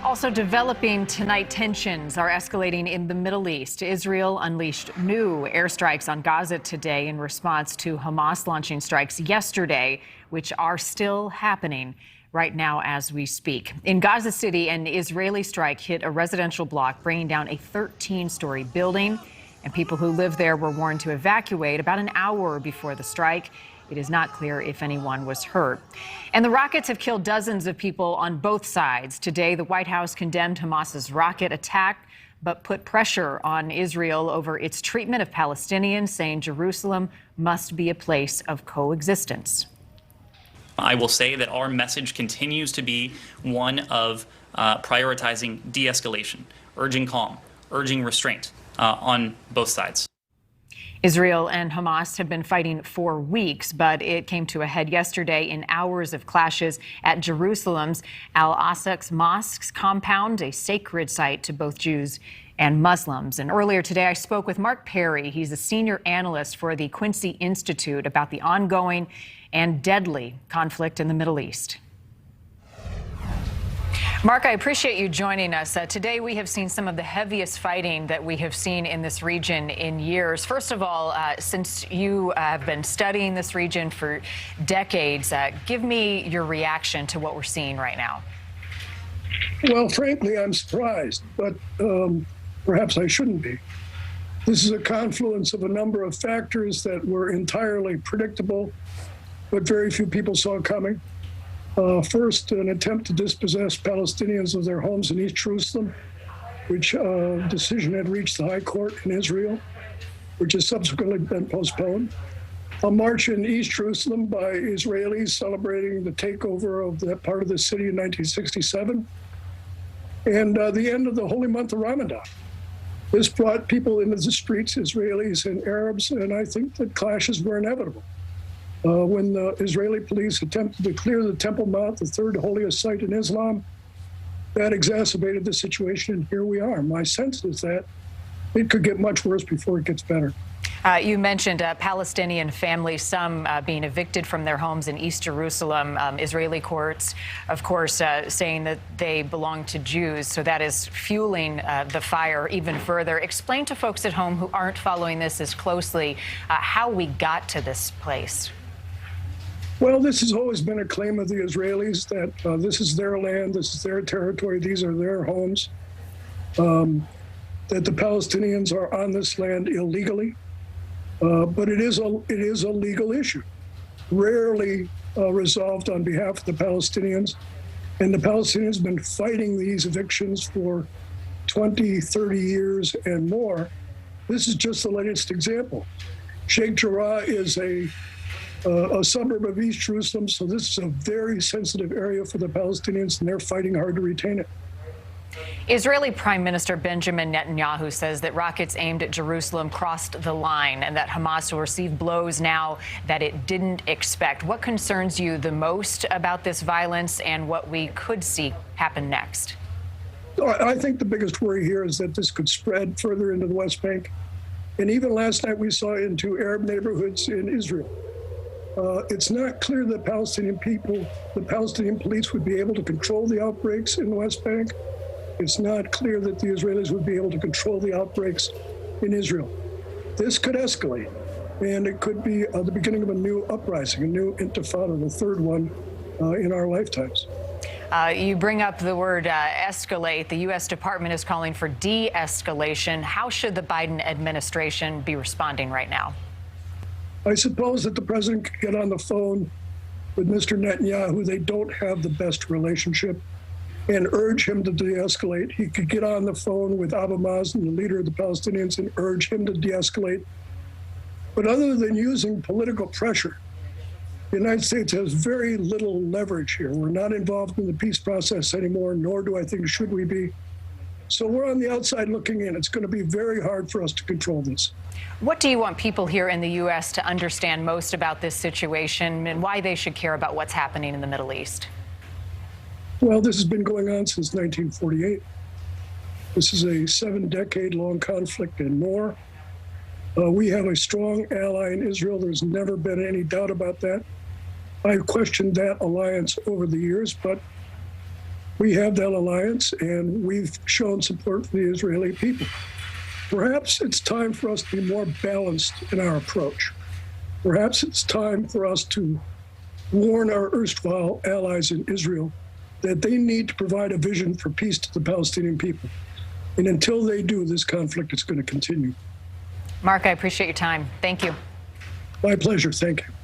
Also developing tonight, tensions are escalating in the Middle East. Israel unleashed new airstrikes on Gaza today in response to Hamas launching strikes yesterday, which are still happening right now as we speak. In Gaza City, an Israeli strike hit a residential block, bringing down a 13-story building, and people who live there were warned to evacuate about an hour before the strike. It is not clear if anyone was hurt. And the rockets have killed dozens of people on both sides. Today, the White House condemned Hamas's rocket attack, but put pressure on Israel over its treatment of Palestinians, saying Jerusalem must be a place of coexistence. I will say that our message continues to be one of prioritizing de-escalation, urging calm, urging restraint on both sides. Israel and Hamas have been fighting for weeks, but it came to a head yesterday in hours of clashes at Jerusalem's Al-Aqsa Mosque's compound, a sacred site to both Jews and Muslims. And earlier today, I spoke with Mark Perry. He's a senior analyst for the Quincy Institute about the ongoing and deadly conflict in the Middle East. Mark, I appreciate you joining us. Today, we have seen some of the heaviest fighting that we have seen in this region in years. First of all, since you have been studying this region for decades, give me your reaction to what we're seeing right now. Well, frankly, I'm surprised, but perhaps I shouldn't be. This is a confluence of a number of factors that were entirely predictable, but very few people saw coming. First, an attempt to dispossess Palestinians of their homes in East Jerusalem, which decision had reached the High Court in Israel, which has subsequently been postponed. A march in East Jerusalem by Israelis celebrating the takeover of that part of the city in 1967, and the end of the holy month of Ramadan. This brought people into the streets, Israelis and Arabs, and I think that clashes were inevitable. When the Israeli police attempted to clear the Temple Mount, the third holiest site in Islam, that exacerbated the situation, and here we are. My sense is that it could get much worse before it gets better. You mentioned Palestinian families, some being evicted from their homes in East Jerusalem. Israeli courts, of course, saying that they belong to Jews. So that is fueling the fire even further. Explain to folks at home who aren't following this as closely how we got to this place. Well, this has always been a claim of the Israelis that this is their land, this is their territory, these are their homes, that the Palestinians are on this land illegally. But it is a legal issue, rarely resolved on behalf of the Palestinians. And the Palestinians have been fighting these evictions for 20, 30 years and more. This is just the latest example. Sheikh Jarrah is a suburb of East Jerusalem, so this is a very sensitive area for the Palestinians, and they're fighting hard to retain it. Israeli Prime Minister Benjamin Netanyahu says that rockets aimed at Jerusalem crossed the line and that Hamas will receive blows now that it didn't expect. What concerns you the most about this violence and what we could see happen next? I think the biggest worry here is that this could spread further into the West Bank. And even last night we saw into Arab neighborhoods in Israel. It's not clear that the Palestinian police would be able to control the outbreaks in the West Bank. It's not clear that the Israelis would be able to control the outbreaks in Israel. This could escalate, and it could be the beginning of a new uprising, a new intifada, the third one in our lifetimes. You bring up the word escalate. The U.S. Department is calling for de-escalation. How should the Biden administration be responding right now? I suppose that the president could get on the phone with Mr. Netanyahu. They don't have the best relationship, and urge him to de-escalate. He could get on the phone with Abu Mazen, the leader of the Palestinians, and urge him to de-escalate. But other than using political pressure, the United States has very little leverage here. We're not involved in the peace process anymore, nor do I think should we be. So we're on the outside looking in. It's going to be very hard for us to control this. What do you want people here in the U.S. to understand most about this situation and why they should care about what's happening in the Middle East? Well, this has been going on since 1948. This is a 7-decade-long conflict and more. We have a strong ally in Israel. There's never been any doubt about that. I've questioned that alliance over the years, but We have that alliance, and we've shown support for the Israeli people. Perhaps it's time for us to be more balanced in our approach. Perhaps it's time for us to warn our erstwhile allies in Israel that they need to provide a vision for peace to the Palestinian people. And until they do, this conflict is going to continue. Mark, I appreciate your time. Thank you. My pleasure. Thank you.